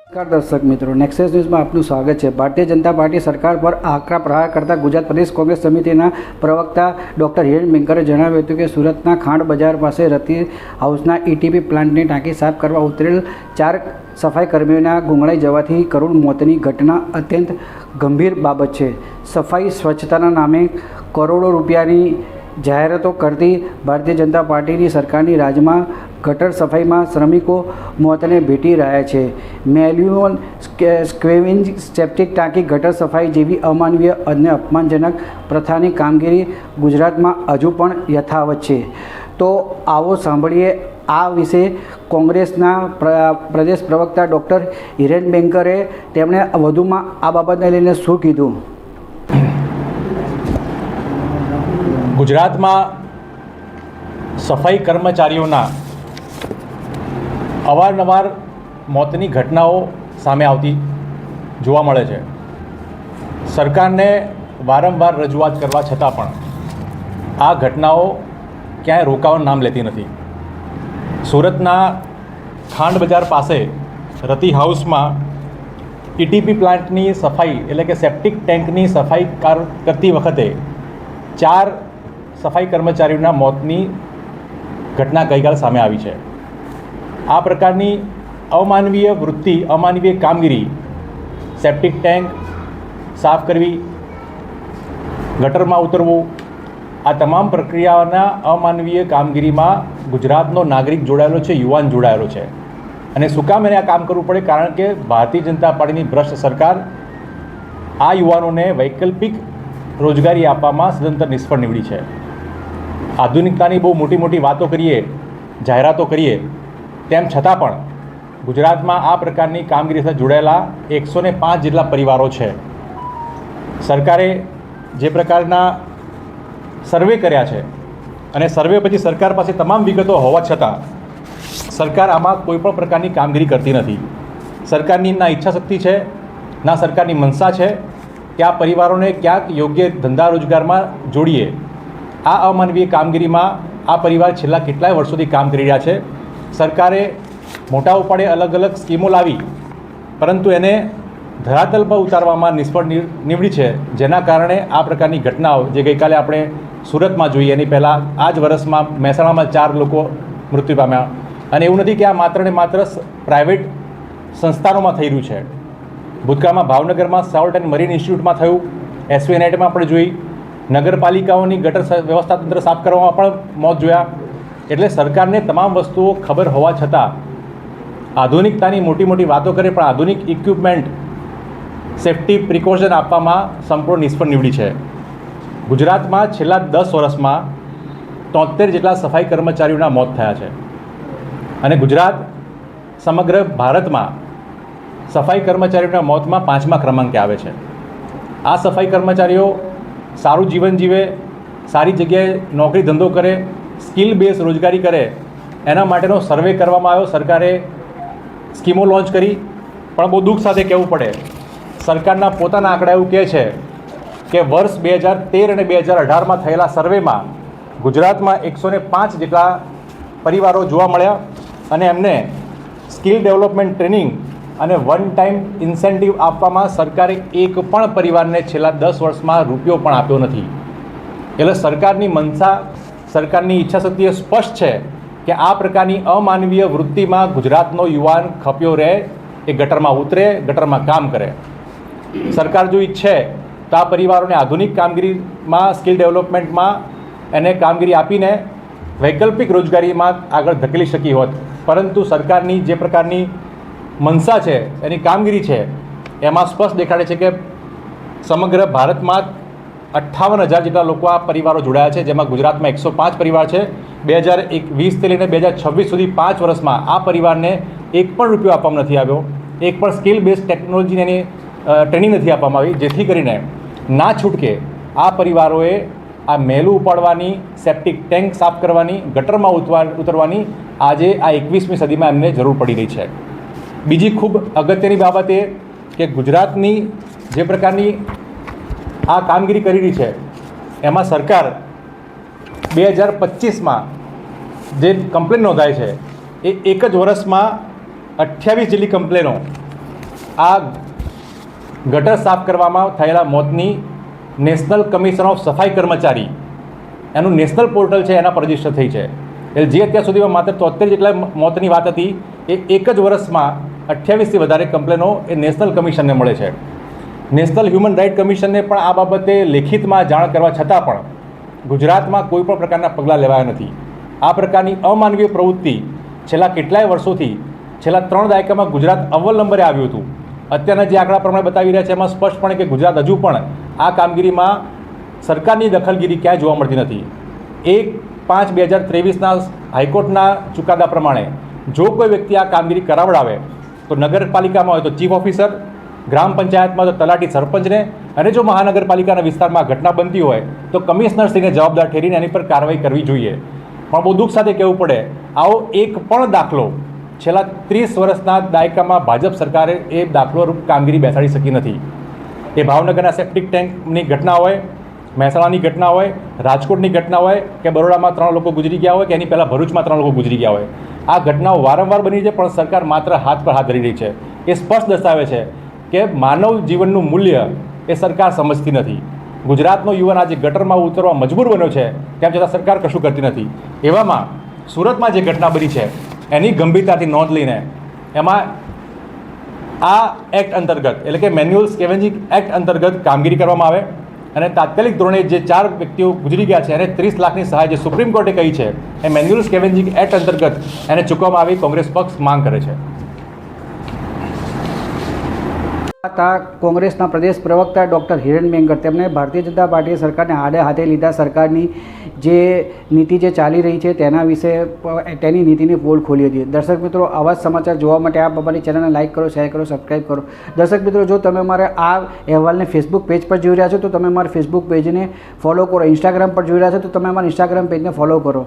નમસ્કાર દર્શક મિત્રો, નેક્સસ ન્યૂઝમાં આપનું સ્વાગત છે। ભારતીય જનતા પાર્ટી સરકાર પર આકરા પ્રહાર કરતા ગુજરાત પ્રદેશ કોંગ્રેસ સમિતિના પ્રવક્તા ડૉક્ટર હિરેન બેંકરે જણાવ્યું હતું કે સુરતના ખાંડ બજાર પાસે રતિ હાઉસના ઈટીપી પ્લાન્ટની ટાંકી સાફ કરવા ઉતરેલ 4 સફાઈ કર્મીઓના ગુંગળાઈ જવાથી કરુણ મોતની ઘટના અત્યંત ગંભીર બાબત છે। સફાઈ સ્વચ્છતાના નામે કરોડો રૂપિયાની જાહેરાતો કરતી ભારતીય જનતા પાર્ટીની સરકારની રાજમાં ગટર સફાઈમાં શ્રમિકો મોતને ભેટી રહ્યા છે। મેન્યુઅલ સ્ક્વેવિંગ સેપ્ટિક ટાંકી ગટર સફાઈ જેવી અમાનવીય અને અપમાનજનક પ્રથાની કામગીરી ગુજરાતમાં હજુ પણ યથાવત છે। તો આવો સાંભળીએ આ વિશે કોંગ્રેસના પ્રદેશ પ્રવક્તા ડૉક્ટર હિરેન બેંકરે તેમણે વધુમાં આ બાબતને લઈને શું કીધું। ગુજરાતમાં સફાઈ કર્મચારીઓના અવારનવાર મોતની ઘટનાઓ સામે આવતી જોવા મળે છે। સરકારને વારંવાર રજૂઆત કરવા છતાં પણ આ ઘટનાઓ ક્યાંય રોકાવાનું નામ લેતી નથી। સુરતના ખાંડ બજાર પાસે રતિ હાઉસમાં ઈટીપી પ્લાન્ટની સફાઈ એટલે કે સેપ્ટિક ટેન્કની સફાઈ કરતી વખતે 4 સફાઈ કર્મચારીઓના મોતની ઘટના ગઈકાલે સામે આવી છે। આ પ્રકારની અમાનવીય વૃત્તિ, અમાનવીય કામગીરી, સેપ્ટિક ટેન્ક સાફ કરવી, ગટરમાં ઉતરવું, આ તમામ પ્રક્રિયાઓના અમાનવીય કામગીરીમાં ગુજરાતનો નાગરિક જોડાયેલો છે, યુવાન જોડાયેલો છે। અને શું કામ એને આ કામ કરવું પડે? કારણ કે ભારતીય જનતા પાર્ટીની ભ્રષ્ટ સરકાર આ યુવાનોને વૈકલ્પિક રોજગારી આપવામાં સદંતર નિષ્ફળ નીવડી છે। આધુનિકતાની બહુ મોટી મોટી વાતો કરીએ, જાહેરાતો કરીએ, તેમ છતાં પણ ગુજરાતમાં આ પ્રકારની કામગીરી સાથે જોડાયેલા 105 જેટલા પરિવારો છે। સરકારે જે પ્રકારના સર્વે કર્યા છે અને સર્વે પછી સરકાર પાસે તમામ વિગતો હોવા છતાં સરકાર આમાં કોઈપણ પ્રકારની કામગીરી કરતી નથી। સરકારની ના ઈચ્છાશક્તિ છે, ના સરકારની મનસા છે કે આ પરિવારોને ક્યાંક યોગ્ય ધંધા રોજગારમાં જોડીએ। આ અમાનવીય કામગીરીમાં આ પરિવાર છેલ્લા કેટલાય વર્ષોથી કામ કરી રહ્યા છે। સરકારે મોટા ઉપાડે અલગ અલગ સ્કીમો લાવી, પરંતુ એને ધરાતલ પર ઉતારવામાં નિષ્ફળ નીવડી છે, જેના કારણે આ પ્રકારની ઘટનાઓ જે ગઈકાલે આપણે સુરતમાં જોઈએ, એની પહેલાં આ જ વર્ષમાં મહેસાણામાં 4 લોકો મૃત્યુ પામ્યા। અને એવું નથી કે આ માત્ર ને માત્ર પ્રાઇવેટ સંસ્થાનોમાં થઈ રહ્યું છે। ભૂતકાળમાં ભાવનગરમાં સાલ્ટ એન્ડ મરીન ઇન્સ્ટિટ્યૂટમાં થયું, એસવીએનઆઈટીમાં આપણે જોઈ, નગરપાલિકાઓની ગટર વ્યવસ્થા તંત્ર સાફ કરવામાં પણ મોત જોયા। એટલે સરકારને તમામ વસ્તુઓ ખબર હોવા છતાં આધુનિકતાની મોટી મોટી વાતો કરે, પણ આધુનિક ઇક્વિપમેન્ટ, સેફ્ટી પ્રિકોશન આપવામાં સંપૂર્ણ નિષ્ફળ નીવડી છે। ગુજરાતમાં છેલ્લા 10 વર્ષમાં 73 જેટલા સફાઈ કર્મચારીઓના મોત થયા છે અને ગુજરાત સમગ્ર ભારતમાં સફાઈ કર્મચારીઓના મોતમાં 5મા ક્રમાંકે આવે છે। આ સફાઈ કર્મચારીઓ સારું જીવન જીવે, સારી જગ્યાએ નોકરી ધંધો કરે, સ્કિલ બેઝ રોજગારી કરે, એના માટેનો સર્વે કરવામાં આવ્યો। સરકારે સ્કીમો લોન્ચ કરી, પણ બહુ દુઃખ સાથે કહેવું પડે, સરકારના પોતાના આંકડા એવું કહે છે કે વર્ષ 2013 અને 2018માં થયેલા સર્વેમાં ગુજરાતમાં 105 જેટલા પરિવારો જોવા મળ્યા અને એમને સ્કિલ ડેવલપમેન્ટ ટ્રેનિંગ અને વન ટાઈમ ઇન્સેન્ટિવ આપવામાં સરકારે એક પણ પરિવારને છેલ્લા 10 વર્ષમાં રૂપિયો પણ આપ્યો નથી। એટલે સરકારની મનસા, સરકારની ઈચ્છાશક્તિ એ સ્પષ્ટ છે કે આ પ્રકારની અમાનવીય વૃત્તિમાં ગુજરાતનો યુવાન ખપ્યો રહે, એ ગટરમાં ઉતરે, ગટરમાં કામ કરે। સરકાર જો ઈચ્છે તો આ પરિવારોને આધુનિક કામગીરીમાં, સ્કિલ ડેવલપમેન્ટમાં એને કામગીરી આપીને વૈકલ્પિક રોજગારીમાં આગળ ધકેલી શકી હોત, પરંતુ સરકારની જે પ્રકારની મનસા છે, એની કામગીરી છે, એમાં સ્પષ્ટ દેખાડે છે કે સમગ્ર ભારતમાં 58,000 જેટલા લોકો આ પરિવારો જોડાયા છે, જેમાં ગુજરાતમાં 105 પરિવાર છે। 2020થી લઈને 2026 સુધી 5 વર્ષમાં આ પરિવારને એક પણ રૂપિયો આપવામાં નથી આવ્યો, એક પણ સ્કિલ બેઝ ટેકનોલોજીની એની ટ્રેનિંગ નથી આપવામાં આવી, જેથી કરીને ના છૂટકે આ પરિવારોએ આ મહેલું ઉપાડવાની, સેપ્ટિક ટેન્ક સાફ કરવાની, ગટરમાં ઉતરવાની આજે આ 21મી સદીમાં એમને જરૂર પડી રહી છે। બીજી ખૂબ અગત્યની બાબત એ કે ગુજરાતની જે પ્રકારની આ કામગીરી કરી રહી છે, એમાં સરકાર 2025માં જે કમ્પ્લેન નોંધાય છે એ એક જ વર્ષમાં 28 જેટલી કમ્પ્લેનો આ ગટર સાફ કરવામાં થયેલા મોતની નેશનલ કમિશન ઓફ સફાઈ કર્મચારી એનું નેશનલ પોર્ટલ છે એના પર રજીસ્ટર થઈ છે. એટલે જે અત્યાર સુધીમાં માત્ર 73 જેટલા મોતની વાત હતી એ એક જ વર્ષમાં 28થી વધારે કમ્પ્લેનો એ નેશનલ કમિશનને મળે છે. નેશનલ હ્યુમન રાઇટ કમિશનને પણ આ બાબતે લેખિતમાં જાણ કરવા છતાં પણ ગુજરાતમાં કોઈ પણ પ્રકારના પગલાં લેવાયા નથી. આ પ્રકારની અમાનવીય પ્રવૃત્તિ છેલ્લા કેટલાય વર્ષોથી છેલ્લા 3 દાયકામાં ગુજરાત અવ્વલ નંબરે આવ્યું હતું. અત્યારના જે આંકડા પ્રમાણે બતાવી રહ્યા છે એમાં સ્પષ્ટપણે કે ગુજરાત હજુ પણ આ કામગીરીમાં સરકારની દખલગીરી ક્યાંય જોવા મળતી નથી. 1/5/2023ના હાઈકોર્ટના ચુકાદા પ્રમાણે જો કોઈ વ્યક્તિ આ કામગીરી કરાવડાવે તો નગરપાલિકામાં હોય તો ચીફ ઓફિસર, ગ્રામ પંચાયતમાં તો તલાટી સરપંચને, અને જો મહાનગરપાલિકાના વિસ્તારમાં ઘટના બનતી હોય તો કમિશનરશ્રીને જવાબદાર ઠેરીને એની પર કાર્યવાહી કરવી જોઈએ. પણ બહુ દુઃખ સાથે કહેવું પડે, આવો એક પણ દાખલો છેલ્લા 30 વર્ષના દાયકામાં ભાજપ સરકારે એ દાખલોરૂપ કામગીરી બેસાડી શકી નથી. એ ભાવનગરના સેપ્ટિક ટેન્કની ઘટના હોય, મહેસાણાની ઘટના હોય, રાજકોટની ઘટના હોય કે બરોડામાં 3 લોકો ગુજરી ગયા હોય કે એની પહેલાં ભરૂચમાં 3 લોકો ગુજરી ગયા હોય. આ ઘટનાઓ વારંવાર બની છે પણ સરકાર માત્ર હાથ પર હાથ ધરી રહી છે. એ સ્પષ્ટ દર્શાવે છે કે માનવ જીવનનું મૂલ્ય એ સરકાર સમજતી નથી. ગુજરાતનો યુવાન આજે ગટરમાં ઉતરવા મજબૂર બન્યો છે, તેમ છતાં સરકાર કશું કરતી નથી. એવામાં સુરતમાં જે ઘટના બની છે એની ગંભીરતાથી નોંધ લઈને એમાં આ એક્ટ અંતર્ગત એટલે કે મેન્યુઅલ સ્કેવેન્જિંગ એક્ટ અંતર્ગત કામગીરી કરવામાં આવે અને તાત્કાલિક ધોરણે જે 4 વ્યક્તિઓ ગુજરી ગયા છે એને 30 લાખની સહાય જે સુપ્રીમ કોર્ટે કહી છે એ મેન્યુઅલ સ્કેવેન્જિંગ એક્ટ અંતર્ગત એને ચૂકવવામાં આવી કોંગ્રેસ પક્ષ માંગ કરે છે. કોંગ્રેસના પ્રદેશ પ્રવક્તા ડૉક્ટર હિરેન મેંગર તેમણે ભારતીય જનતા પાર્ટીએ સરકારને આડે હાથે લીધા સરકારની જે નીતિ જે ચાલી રહી છે તેના વિશે તેની નીતિની પોલ ખોલી હતી. દર્શક મિત્રો, આવા જ સમાચાર જોવા માટે આપ અમારી ચેનલને લાઇક કરો, શેર કરો, સબસ્ક્રાઈબ કરો. દર્શક મિત્રો, જો તમે મારે આ અહેવાલને ફેસબુક પેજ પર જોઈ રહ્યા છો તો તમે મારા ફેસબુક પેજને ફોલો કરો. ઇન્સ્ટાગ્રામ પર જોઈ રહ્યા છો તો તમે અમારા ઇન્સ્ટાગ્રામ પેજને ફોલો કરો.